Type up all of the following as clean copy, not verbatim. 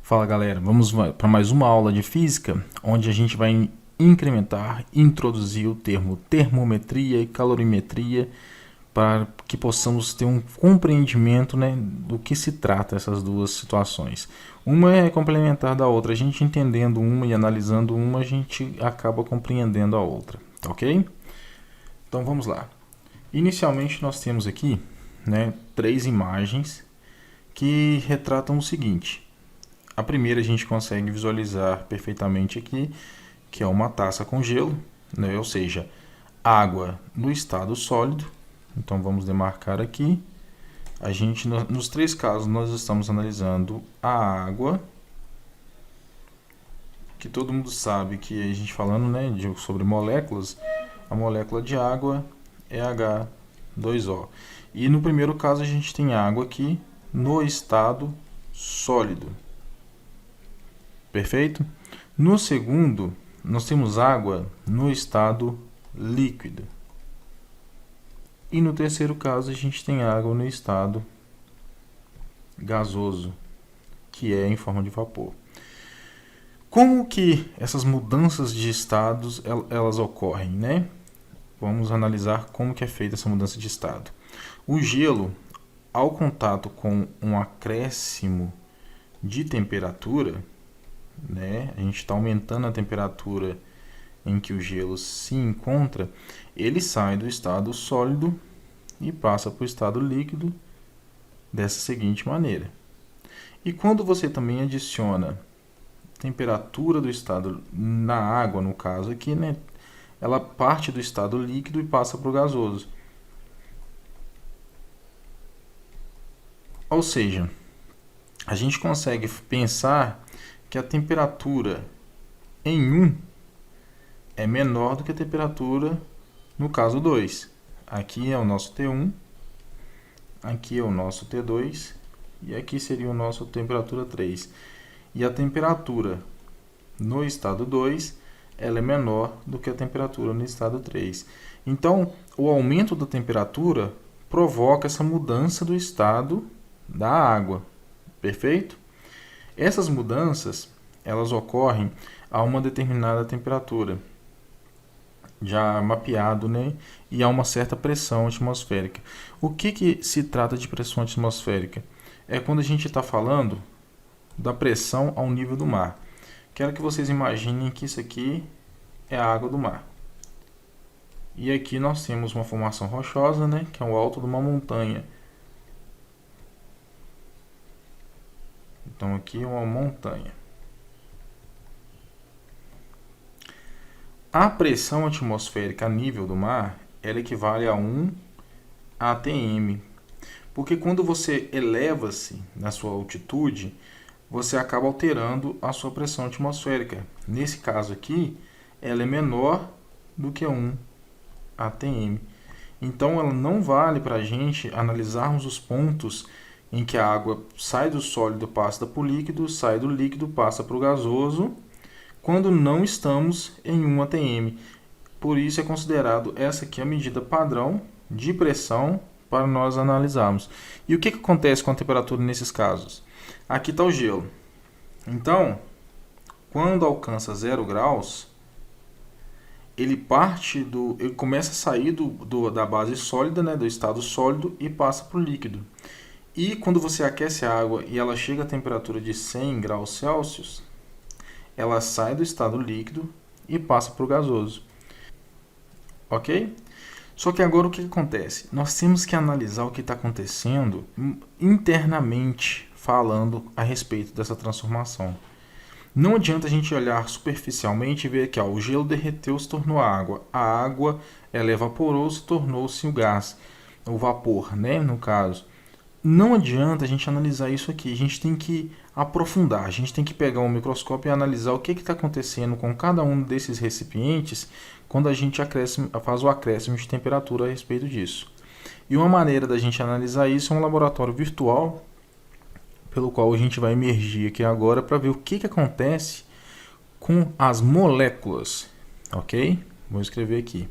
Fala galera, vamos para mais uma aula de física, onde a gente vai incrementar, introduzir o termo termometria e calorimetria para que possamos ter um compreendimento, né, do que se trata essas duas situações. Uma é complementar da outra, a gente entendendo uma e analisando uma, a gente acaba compreendendo a outra, tá ok? Então vamos lá. Inicialmente nós temos aqui, né, três imagens que retratam o seguinte. A primeira a gente consegue visualizar perfeitamente aqui, que é uma taça com gelo, né? Ou seja, água no estado sólido. Então vamos demarcar aqui. A gente, nos três casos, nós estamos analisando a água, que todo mundo sabe que a gente falando, né, sobre moléculas, a molécula de água é H2O. E no primeiro caso a gente tem água aqui no estado sólido. Perfeito? No segundo, nós temos água no estado líquido. E no terceiro caso, a gente tem água no estado gasoso, que é em forma de vapor. Como que essas mudanças de estados elas ocorrem, né? Vamos analisar como que é feita essa mudança de estado. O gelo, ao contato com um acréscimo de temperatura, né? A gente está aumentando a temperatura em que o gelo se encontra, ele sai do estado sólido e passa para o estado líquido dessa seguinte maneira. E quando você também adiciona temperatura do estado na água, no caso aqui, né, ela parte do estado líquido e passa para o gasoso. Ou seja, a gente consegue pensar que a temperatura em 1 é menor do que a temperatura no caso 2. Aqui é o nosso T1, aqui é o nosso T2 e aqui seria o nosso temperatura 3. E a temperatura no estado 2 ela é menor do que a temperatura no estado 3. Então, o aumento da temperatura provoca essa mudança do estado da água. Perfeito? Essas mudanças elas ocorrem a uma determinada temperatura, já mapeado, né? E há uma certa pressão atmosférica. O que se trata de pressão atmosférica? É quando a gente está falando da pressão ao nível do mar. Quero que vocês imaginem que isso aqui é a água do mar. E aqui nós temos uma formação rochosa, né? Que é o alto de uma montanha. Então aqui é uma montanha. A pressão atmosférica a nível do mar, ela equivale a 1 atm. Porque quando você eleva-se na sua altitude, você acaba alterando a sua pressão atmosférica. Nesse caso aqui, ela é menor do que 1 atm. Então, ela não vale para a gente analisarmos os pontos em que a água sai do sólido, passa para o líquido, sai do líquido, passa para o gasoso, quando não estamos em 1 atm. Por isso é considerado essa aqui a medida padrão de pressão para nós analisarmos. E o que acontece com a temperatura nesses casos? Aqui está o gelo. Então, quando alcança 0 graus, ele começa a sair da base sólida, né, do estado sólido, e passa para o líquido. E quando você aquece a água e ela chega a temperatura de 100 graus Celsius, ela sai do estado líquido e passa para o gasoso. Ok? Só que agora o que acontece? Nós temos que analisar o que está acontecendo internamente, falando a respeito dessa transformação. Não adianta a gente olhar superficialmente e ver que o gelo derreteu, se tornou água. A água ela evaporou, se tornou-se o gás, o vapor, né, no caso. Não adianta a gente analisar isso aqui, a gente tem que aprofundar, a gente tem que pegar um microscópio e analisar o que está acontecendo com cada um desses recipientes quando a gente faz o acréscimo de temperatura a respeito disso. E uma maneira da gente analisar isso é um laboratório virtual, pelo qual a gente vai emergir aqui agora para ver o que acontece com as moléculas, ok? Vou escrever aqui.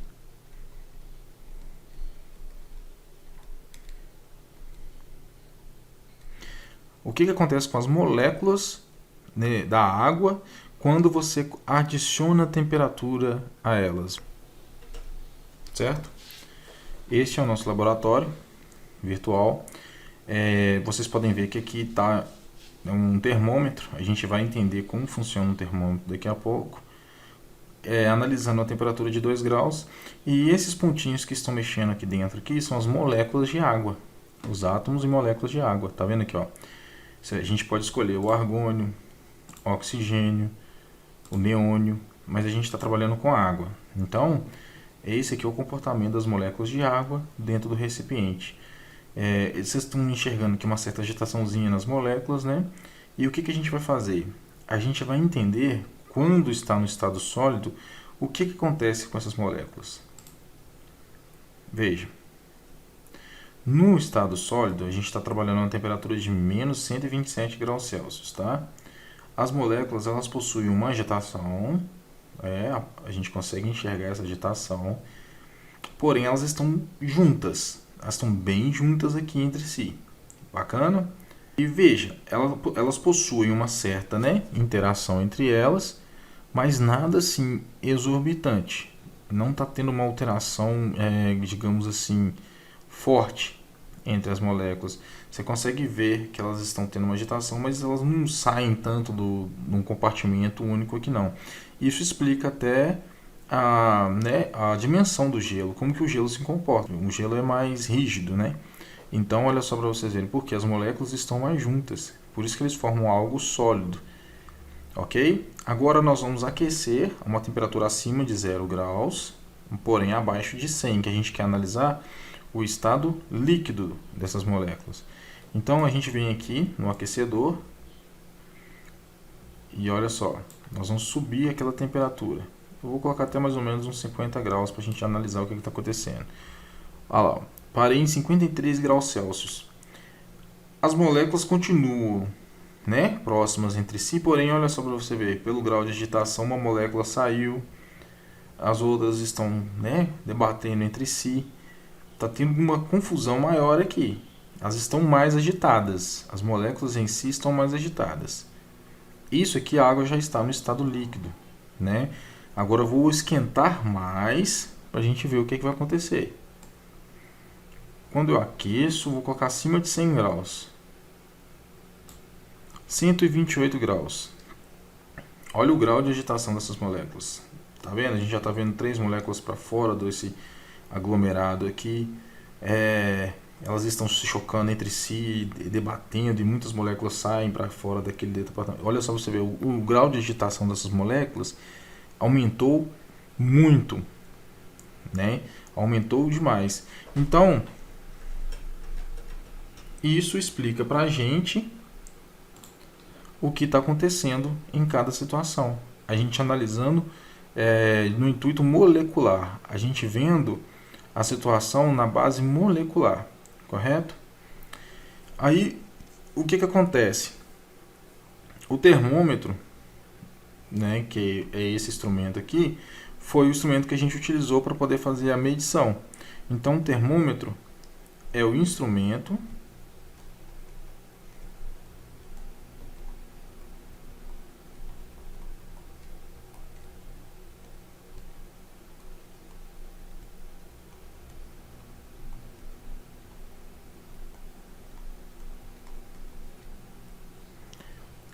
O que acontece com as moléculas né, da água quando você adiciona temperatura a elas, certo? Este é o nosso laboratório virtual. Vocês podem ver que aqui está um termômetro. A gente vai entender como funciona o termômetro daqui a pouco. Analisando a temperatura de 2 graus. E esses pontinhos que estão mexendo aqui dentro aqui são as moléculas de água. Os átomos e moléculas de água. Tá vendo aqui, ó? A gente pode escolher o argônio, o oxigênio, o neônio, mas a gente está trabalhando com água. Então, esse aqui é o comportamento das moléculas de água dentro do recipiente. Vocês estão enxergando aqui uma certa agitaçãozinha nas moléculas, né? E o que a gente vai fazer? A gente vai entender, quando está no estado sólido, o que acontece com essas moléculas. Veja, no estado sólido, a gente está trabalhando a uma temperatura de menos 127 graus Celsius, tá? As moléculas, elas possuem uma agitação, a gente consegue enxergar essa agitação, porém elas estão juntas, elas estão bem juntas aqui entre si. Bacana? E veja, elas possuem uma certa, né, interação entre elas, mas nada assim exorbitante. Não está tendo uma alteração, digamos assim, forte entre as moléculas. Você consegue ver que elas estão tendo uma agitação, mas elas não saem tanto de um compartimento único aqui não. Isso explica até a dimensão do gelo, como que o gelo se comporta. O gelo é mais rígido, né? Então, olha só para vocês verem, porque as moléculas estão mais juntas. Por isso que eles formam algo sólido. Ok? Agora nós vamos aquecer a uma temperatura acima de 0 graus, porém abaixo de 100, que a gente quer analisar o estado líquido dessas moléculas. Então a gente vem aqui no aquecedor e olha só, nós vamos subir aquela temperatura. Eu vou colocar até mais ou menos uns 50 graus para a gente analisar o que está acontecendo. Olha lá, parei em 53 graus Celsius. As moléculas continuam, né, próximas entre si, porém olha só para você ver, pelo grau de agitação uma molécula saiu, as outras estão, né, debatendo entre si. Está tendo uma confusão maior aqui. Elas estão mais agitadas. As moléculas em si estão mais agitadas. Isso aqui, a água já está no estado líquido, né? Agora eu vou esquentar mais para a gente ver o que vai acontecer. Quando eu aqueço, vou colocar acima de 100 graus. 128 graus. Olha o grau de agitação dessas moléculas. Tá vendo? A gente já está vendo 3 moléculas para fora desse aglomerado aqui. Elas estão se chocando entre si, debatendo, e muitas moléculas saem para fora daquele departamento. Olha só você ver, o grau de agitação dessas moléculas aumentou muito, né? Aumentou demais. Então, isso explica para a gente o que está acontecendo em cada situação. A gente analisando no intuito molecular, a gente vendo a situação na base molecular, correto? Aí, o que acontece? O termômetro, né, que é esse instrumento aqui, foi o instrumento que a gente utilizou para poder fazer a medição. Então, o termômetro é o instrumento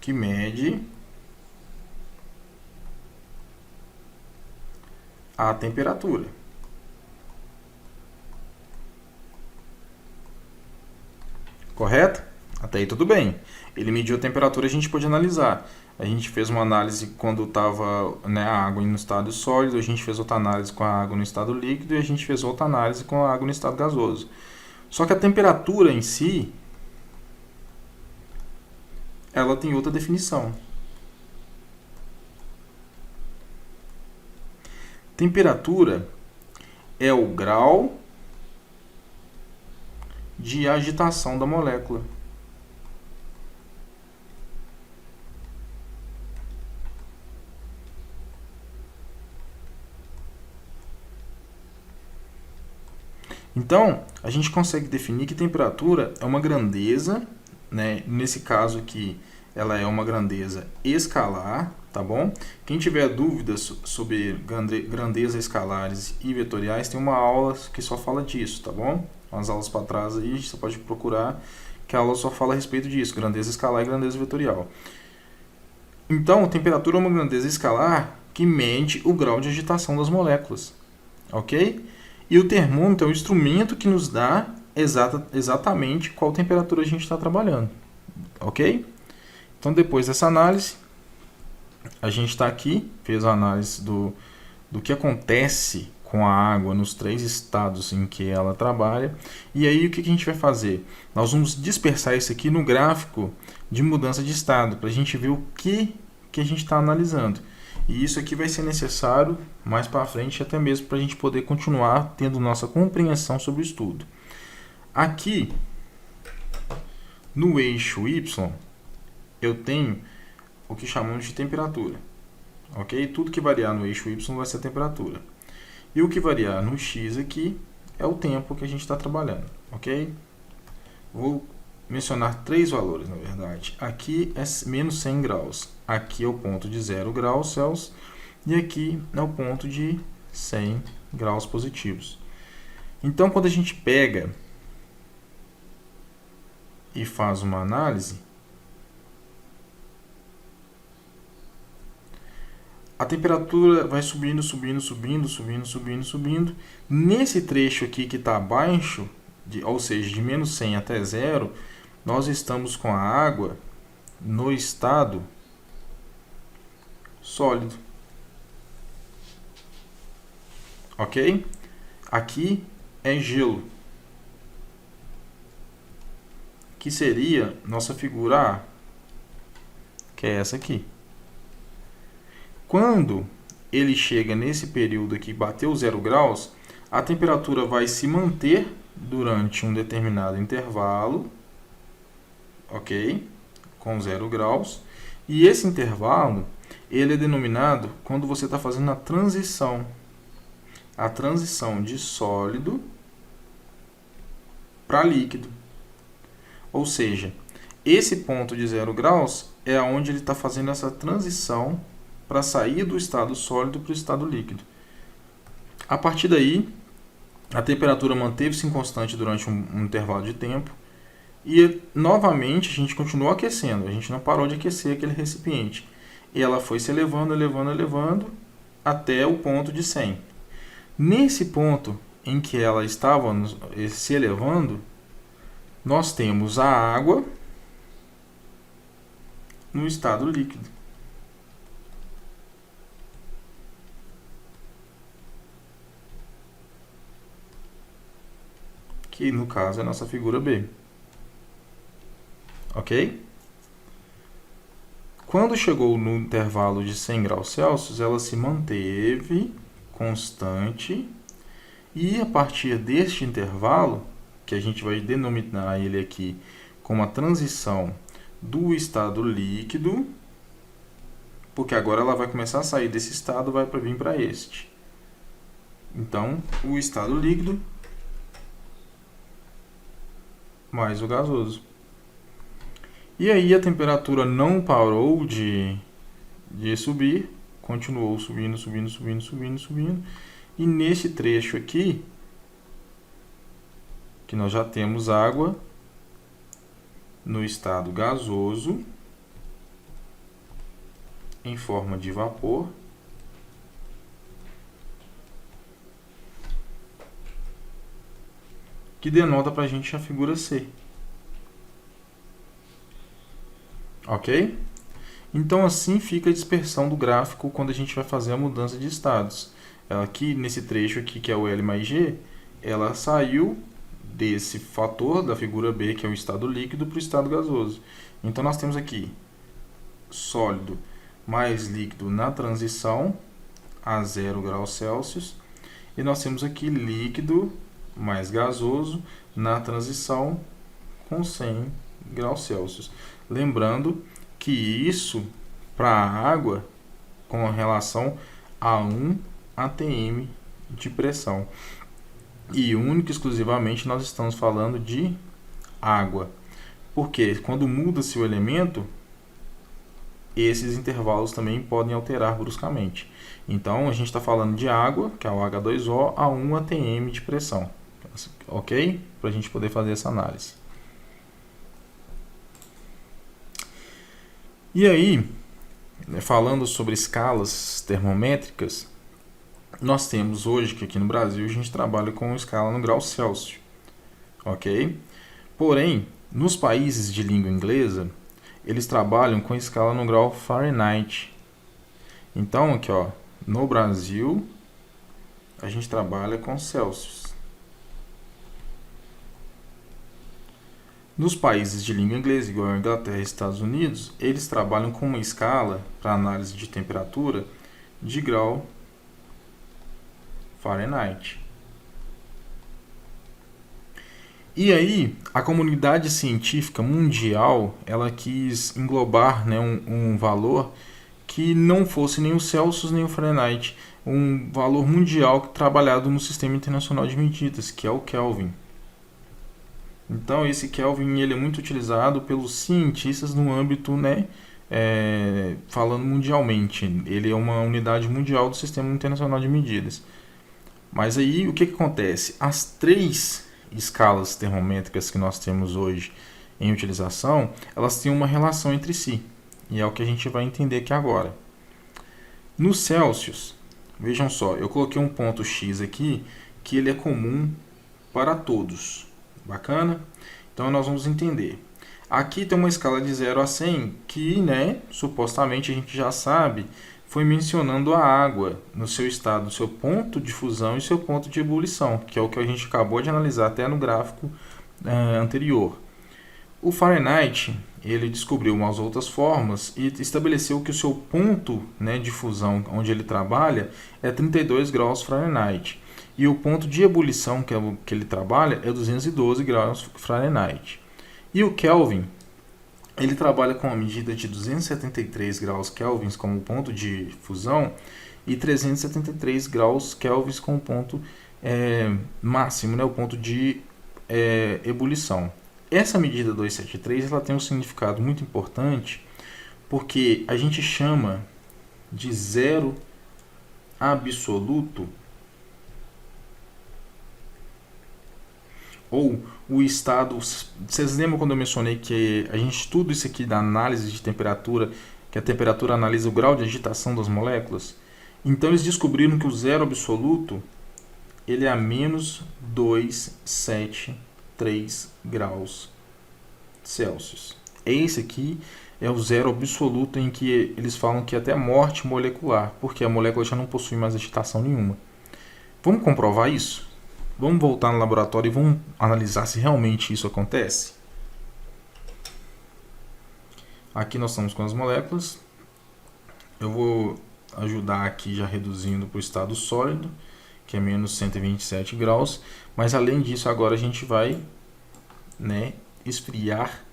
que mede a temperatura. Correto? Até aí tudo bem. Ele mediu a temperatura, a gente pode analisar. A gente fez uma análise quando estava, né, a água no estado sólido, a gente fez outra análise com a água no estado líquido e a gente fez outra análise com a água no estado gasoso. Só que a temperatura em si, ela tem outra definição. Temperatura é o grau de agitação da molécula. Então, a gente consegue definir que temperatura é uma grandeza, né? Nesse caso aqui ela é uma grandeza escalar, tá bom? Quem tiver dúvidas sobre grandezas escalares e vetoriais, tem uma aula que só fala disso, tá bom? Umas aulas para trás aí, você pode procurar, que a aula só fala a respeito disso, grandeza escalar e grandeza vetorial. Então, a temperatura é uma grandeza escalar que mede o grau de agitação das moléculas, ok? E o termômetro é o instrumento que nos dá exatamente qual temperatura a gente está trabalhando, ok? Então, depois dessa análise, a gente está aqui, fez a análise do que acontece com a água nos 3 estados em que ela trabalha. E aí, o que a gente vai fazer? Nós vamos dispersar isso aqui no gráfico de mudança de estado, para a gente ver o que a gente está analisando. E isso aqui vai ser necessário mais para frente, até mesmo para a gente poder continuar tendo nossa compreensão sobre o estudo. Aqui, no eixo Y, eu tenho o que chamamos de temperatura. Ok? Tudo que variar no eixo Y vai ser a temperatura. E o que variar no X aqui é o tempo que a gente está trabalhando. Ok? Vou mencionar 3 valores, na verdade. Aqui é menos 100 graus. Aqui é o ponto de 0 graus Celsius. E aqui é o ponto de 100 graus positivos. Então, quando a gente pega e faz uma análise, a temperatura vai subindo, subindo, subindo, subindo, subindo, subindo. Nesse trecho aqui que está abaixo, ou seja, de menos 100 até 0, nós estamos com a água no estado sólido. Ok? Aqui é gelo, que seria nossa figura A, que é essa aqui. Quando ele chega nesse período aqui, bateu 0 graus, a temperatura vai se manter durante um determinado intervalo, ok? Com 0 graus. E esse intervalo, ele é denominado quando você está fazendo a transição de sólido para líquido. Ou seja, esse ponto de 0 graus é onde ele está fazendo essa transição para sair do estado sólido para o estado líquido. A partir daí, a temperatura manteve-se constante durante um intervalo de tempo e, novamente, a gente continuou aquecendo. A gente não parou de aquecer aquele recipiente. E ela foi se elevando, elevando, elevando até o ponto de 100. Nesse ponto em que ela estava se elevando, nós temos a água no estado líquido. Que no caso é a nossa figura B. Ok? Quando chegou no intervalo de 100 graus Celsius, ela se manteve constante e a partir deste intervalo, que a gente vai denominar ele aqui como a transição do estado líquido, porque agora ela vai começar a sair desse estado e vai vir para este. Então, o estado líquido mais o gasoso. E aí a temperatura não parou de subir, continuou subindo, subindo, subindo, subindo, subindo. E nesse trecho aqui, que nós já temos água no estado gasoso, em forma de vapor, que denota para a gente a figura C. Ok? Então, assim fica a dispersão do gráfico quando a gente vai fazer a mudança de estados. Aqui, nesse trecho aqui, que é o L mais G, ela saiu desse fator da figura B, que é o estado líquido, para o estado gasoso. Então, nós temos aqui sólido mais líquido na transição a 0 graus Celsius. E nós temos aqui líquido mais gasoso na transição com 100 graus Celsius. Lembrando que isso para a água com relação a 1 atm de pressão. E única e exclusivamente nós estamos falando de água. Porque quando muda-se o elemento, esses intervalos também podem alterar bruscamente. Então, a gente está falando de água, que é o H2O, a 1 atm de pressão. Ok? Para a gente poder fazer essa análise. E aí, falando sobre escalas termométricas, nós temos hoje que aqui no Brasil a gente trabalha com escala no grau Celsius. Ok? Porém, nos países de língua inglesa, eles trabalham com escala no grau Fahrenheit. Então, aqui, ó, no Brasil, a gente trabalha com Celsius. Nos países de língua inglesa, igual a Inglaterra e Estados Unidos, eles trabalham com uma escala para análise de temperatura de grau Fahrenheit. E aí, a comunidade científica mundial, ela quis englobar, né, um valor que não fosse nem o Celsius nem o Fahrenheit, um valor mundial trabalhado no Sistema Internacional de Medidas, que é o Kelvin. Então, esse Kelvin ele é muito utilizado pelos cientistas no âmbito, né, falando mundialmente. Ele é uma unidade mundial do Sistema Internacional de Medidas. Mas aí, o que acontece? As 3 escalas termométricas que nós temos hoje em utilização, elas têm uma relação entre si. E é o que a gente vai entender aqui agora. No Celsius, vejam só, eu coloquei um ponto X aqui, que ele é comum para todos. Bacana? Então nós vamos entender. Aqui tem uma escala de 0 a 100 que, né, supostamente a gente já sabe, foi mencionando a água no seu estado, seu ponto de fusão e seu ponto de ebulição, que é o que a gente acabou de analisar até no gráfico anterior. O Fahrenheit, ele descobriu umas outras formas e estabeleceu que o seu ponto, né, de fusão, onde ele trabalha, é 32 graus Fahrenheit. E o ponto de ebulição que ele trabalha é 212 graus Fahrenheit. E o Kelvin, ele trabalha com a medida de 273 graus Kelvin como ponto de fusão e 373 graus Kelvin como ponto máximo, né, o ponto de ebulição. Essa medida 273 ela tem um significado muito importante porque a gente chama de zero absoluto ou o estado. Vocês lembram quando eu mencionei que a gente estuda isso aqui da análise de temperatura, que a temperatura analisa o grau de agitação das moléculas? Então eles descobriram que o zero absoluto ele é a menos 273 graus Celsius. Esse aqui é o zero absoluto em que eles falam que é até morte molecular, porque a molécula já não possui mais agitação nenhuma. Vamos comprovar isso? Vamos voltar no laboratório e vamos analisar se realmente isso acontece? Aqui nós estamos com as moléculas. Eu vou ajudar aqui já reduzindo para o estado sólido, que é menos 127 graus. Mas além disso, agora a gente vai, né, esfriar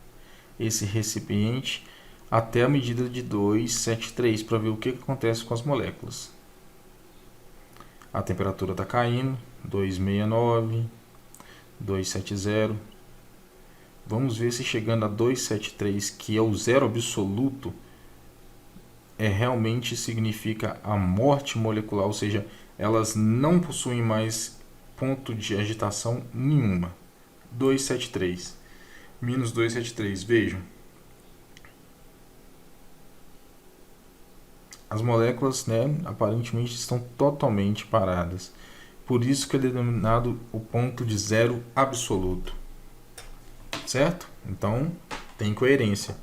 esse recipiente até a medida de 273 para ver o que acontece com as moléculas. A temperatura está caindo, 269, 270. Vamos ver se chegando a 273, que é o zero absoluto, realmente significa a morte molecular, ou seja, elas não possuem mais ponto de agitação nenhuma. 273, menos 273, vejam. As moléculas, né, aparentemente estão totalmente paradas. Por isso que é denominado o ponto de zero absoluto. Certo? Então, tem coerência.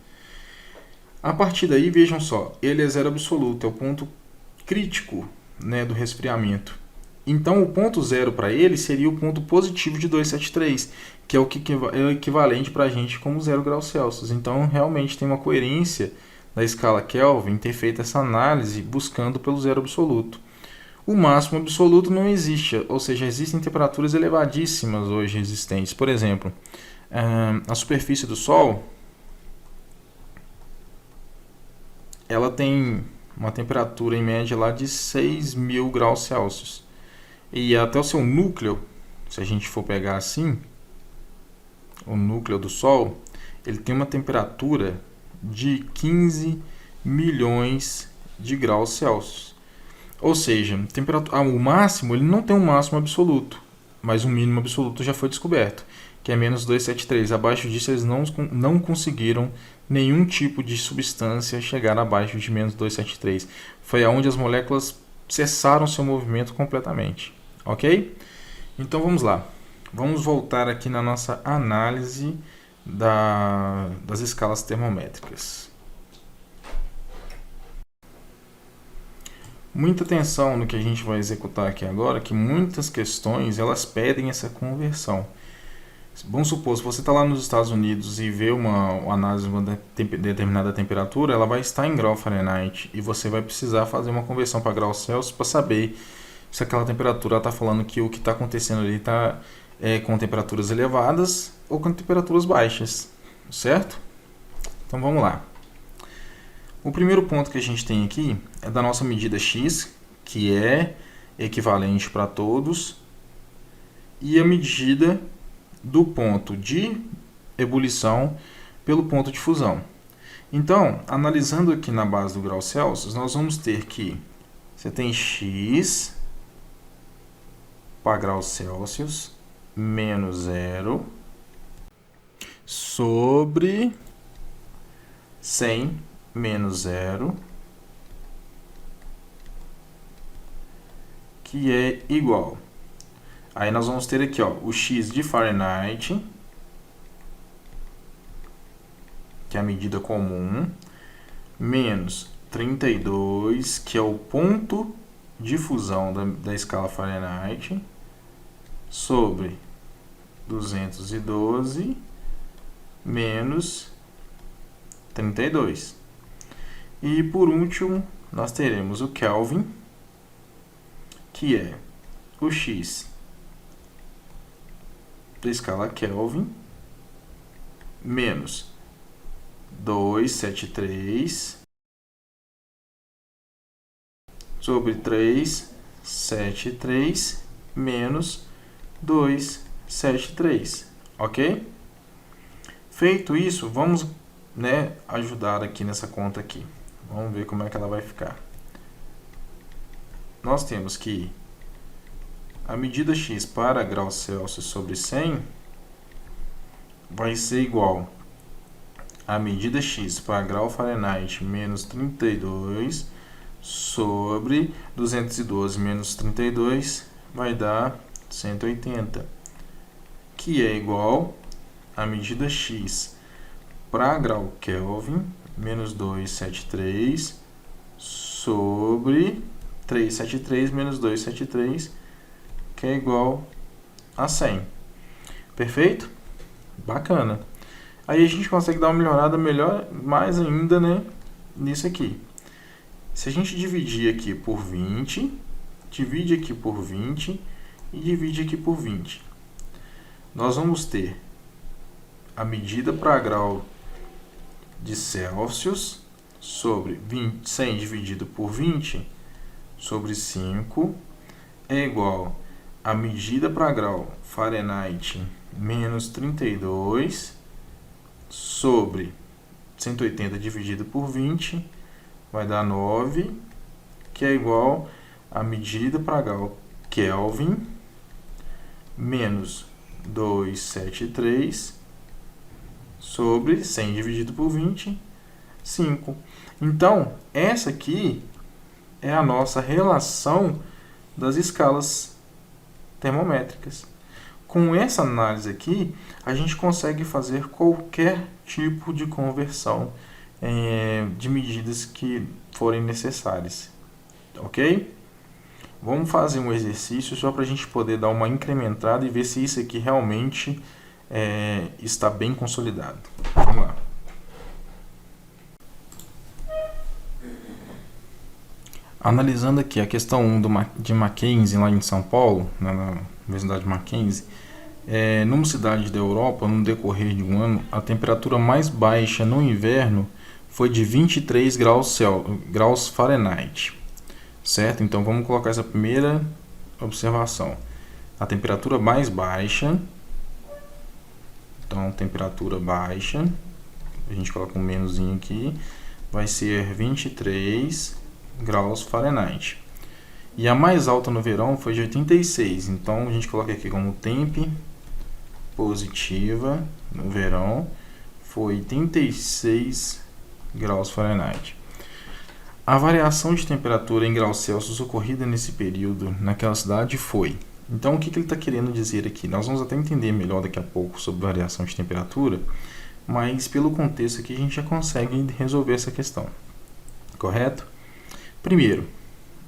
A partir daí, vejam só, ele é zero absoluto, é o ponto crítico, né, do resfriamento. Então, o ponto zero para ele seria o ponto positivo de 273, que é o que é o equivalente para a gente como 0 graus Celsius. Então, realmente tem uma coerência da escala Kelvin ter feito essa análise buscando pelo zero absoluto. O máximo absoluto não existe, ou seja, existem temperaturas elevadíssimas hoje existentes. Por exemplo, a superfície do Sol, ela tem uma temperatura em média lá de 6.000 graus Celsius. E até o seu núcleo, se a gente for pegar assim, o núcleo do Sol, ele tem uma temperatura de 15 milhões de graus Celsius. Ou seja, o máximo, ele não tem um máximo absoluto, mas um mínimo absoluto já foi descoberto, que é menos 273. Abaixo disso, eles não conseguiram nenhum tipo de substância chegar abaixo de menos 273. Foi aonde as moléculas cessaram seu movimento completamente. Ok? Então vamos lá. Vamos voltar aqui na nossa análise das escalas termométricas. Muita atenção no que a gente vai executar aqui agora, que muitas questões elas pedem essa conversão. Vamos supor, se você está lá nos Estados Unidos e vê uma análise de uma determinada temperatura, ela vai estar em grau Fahrenheit e você vai precisar fazer uma conversão para graus Celsius para saber se aquela temperatura está falando que o que está acontecendo ali está com temperaturas elevadas ou com temperaturas baixas, certo? Então vamos lá. O primeiro ponto que a gente tem aqui é da nossa medida X, que é equivalente para todos, e a medida do ponto de ebulição pelo ponto de fusão. Então, analisando aqui na base do grau Celsius, nós vamos ter que você tem X para graus Celsius menos 0 sobre 100 menos 0, que é igual. Aí nós vamos ter aqui, ó, o X de Fahrenheit, que é a medida comum, menos 32, que é o ponto de fusão da escala Fahrenheit, sobre 212 menos 32. E por último, nós teremos o Kelvin, que é o X da escala Kelvin, menos 273 sobre 373 menos 273, ok? Feito isso, vamos ajudar aqui nessa conta aqui. Vamos ver como é que ela vai ficar. Nós temos que a medida X para graus Celsius sobre 100 vai ser igual a medida X para grau Fahrenheit menos 32 sobre 212 menos 32 vai dar 180, que é igual a medida X para grau Kelvin menos 273 sobre 373 menos 273, que é igual a 100. Perfeito? Bacana. Aí a gente consegue dar uma melhorada mais ainda, nisso aqui. Se a gente dividir aqui por 20, divide aqui por 20 e divide aqui por 20, nós vamos ter a medida para grau de Celsius sobre 100 dividido por 20 sobre 5 é igual a medida para grau Fahrenheit menos 32 sobre 180 dividido por 20 vai dar 9, que é igual a medida para grau Kelvin menos 273 sobre 100 dividido por 20, 5. Então, essa aqui é a nossa relação das escalas termométricas. Com essa análise aqui, a gente consegue fazer qualquer tipo de conversão de medidas que forem necessárias. Ok? Vamos fazer um exercício só para a gente poder dar uma incrementada e ver se isso aqui realmente está bem consolidado. Vamos lá. Analisando aqui a questão 1 de Mackenzie, lá em São Paulo, na Universidade de Mackenzie, numa cidade da Europa, no decorrer de um ano, a temperatura mais baixa no inverno foi de 23 graus Fahrenheit. Certo? Então vamos colocar essa primeira observação. A temperatura mais baixa, então temperatura baixa, a gente coloca um menuzinho aqui, vai ser 23 graus Fahrenheit. E a mais alta no verão foi de 86. Então, a gente coloca aqui como temp positiva no verão foi 86 graus Fahrenheit. A variação de temperatura em graus Celsius ocorrida nesse período naquela cidade foi... Então, o que ele está querendo dizer aqui? Nós vamos até entender melhor daqui a pouco sobre variação de temperatura, mas pelo contexto aqui a gente já consegue resolver essa questão. Correto? Primeiro,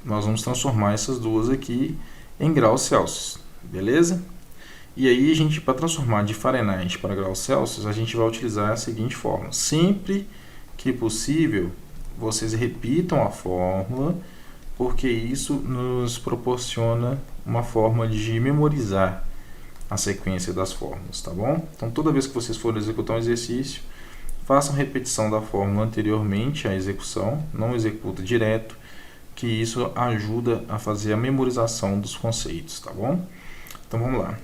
nós vamos transformar essas duas aqui em graus Celsius, beleza? E aí, para transformar de Fahrenheit para graus Celsius, a gente vai utilizar a seguinte fórmula. Sempre que possível, vocês repitam a fórmula, porque isso nos proporciona uma forma de memorizar a sequência das fórmulas, tá bom? Então, toda vez que vocês forem executar um exercício, façam repetição da fórmula anteriormente à execução, não executa direto, que isso ajuda a fazer a memorização dos conceitos, tá bom? Então, vamos lá.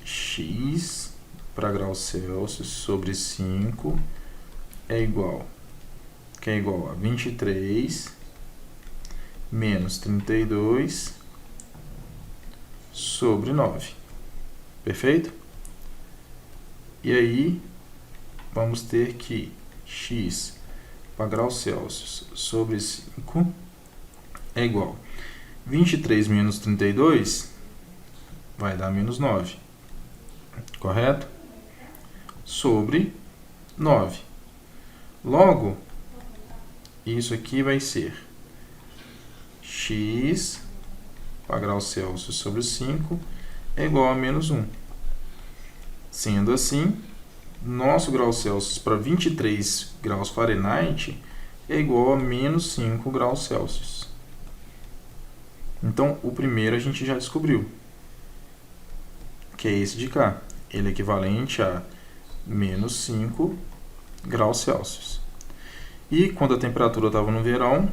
X para graus Celsius sobre 5 é igual a 23 menos 32 sobre 9. Perfeito? E aí, vamos ter que x para graus Celsius sobre 5 é igual a 23 menos 32 vai dar menos 9, correto? Sobre 9. Logo, isso aqui vai ser x para graus Celsius sobre 5 é igual a menos 1. Sendo assim, nosso grau Celsius para 23 graus Fahrenheit é igual a menos 5 graus Celsius. Então, o primeiro a gente já descobriu, que é esse de cá. Ele é equivalente a menos 5 graus Celsius. E quando a temperatura estava no verão,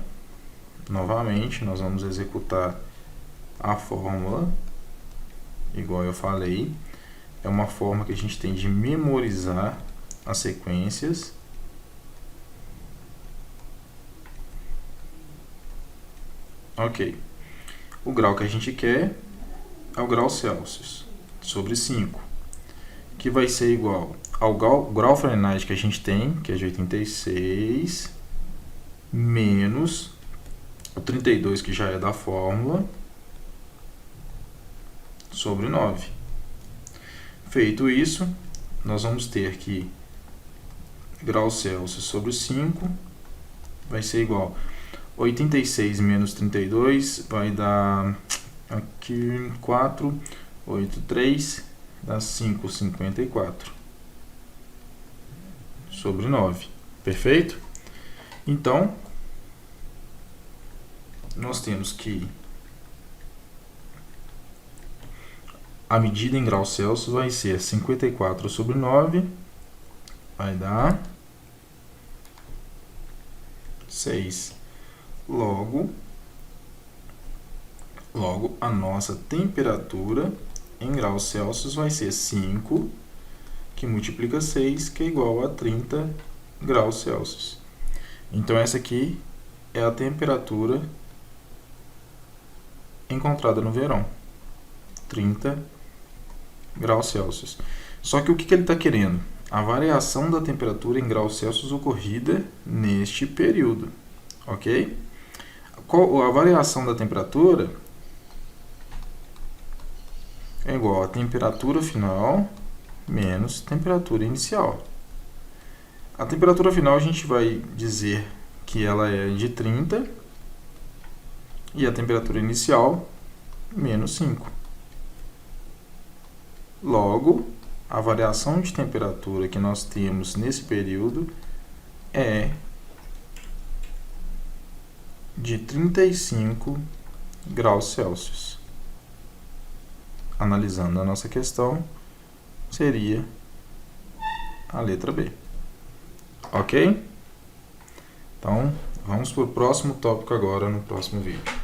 novamente, nós vamos executar a fórmula, igual eu falei. É uma forma que a gente tem de memorizar as sequências. Ok. O grau que a gente quer é o grau Celsius sobre 5, que vai ser igual ao grau Fahrenheit que a gente tem, que é de 86, menos o 32, que já é da fórmula, sobre 9. Feito isso, nós vamos ter que graus Celsius sobre 5 vai ser igual a 86 menos 32, vai dar aqui 4, 8, 3, dá 5,54 sobre 9. Perfeito? Então, nós temos que a medida em graus Celsius vai ser 54 sobre 9, vai dar 6. Logo, a nossa temperatura em graus Celsius vai ser 5, que multiplica 6, que é igual a 30 graus Celsius. Então, essa aqui é a temperatura encontrada no verão, 30 graus Celsius. Só que o que ele está querendo? A variação da temperatura em graus Celsius ocorrida neste período, ok? A variação da temperatura é igual a temperatura final menos temperatura inicial. A temperatura final a gente vai dizer que ela é de 30 e a temperatura inicial menos 5. Logo, a variação de temperatura que nós temos nesse período é de 35 graus Celsius. Analisando a nossa questão, seria a letra B. Ok? Então, vamos para o próximo tópico agora no próximo vídeo.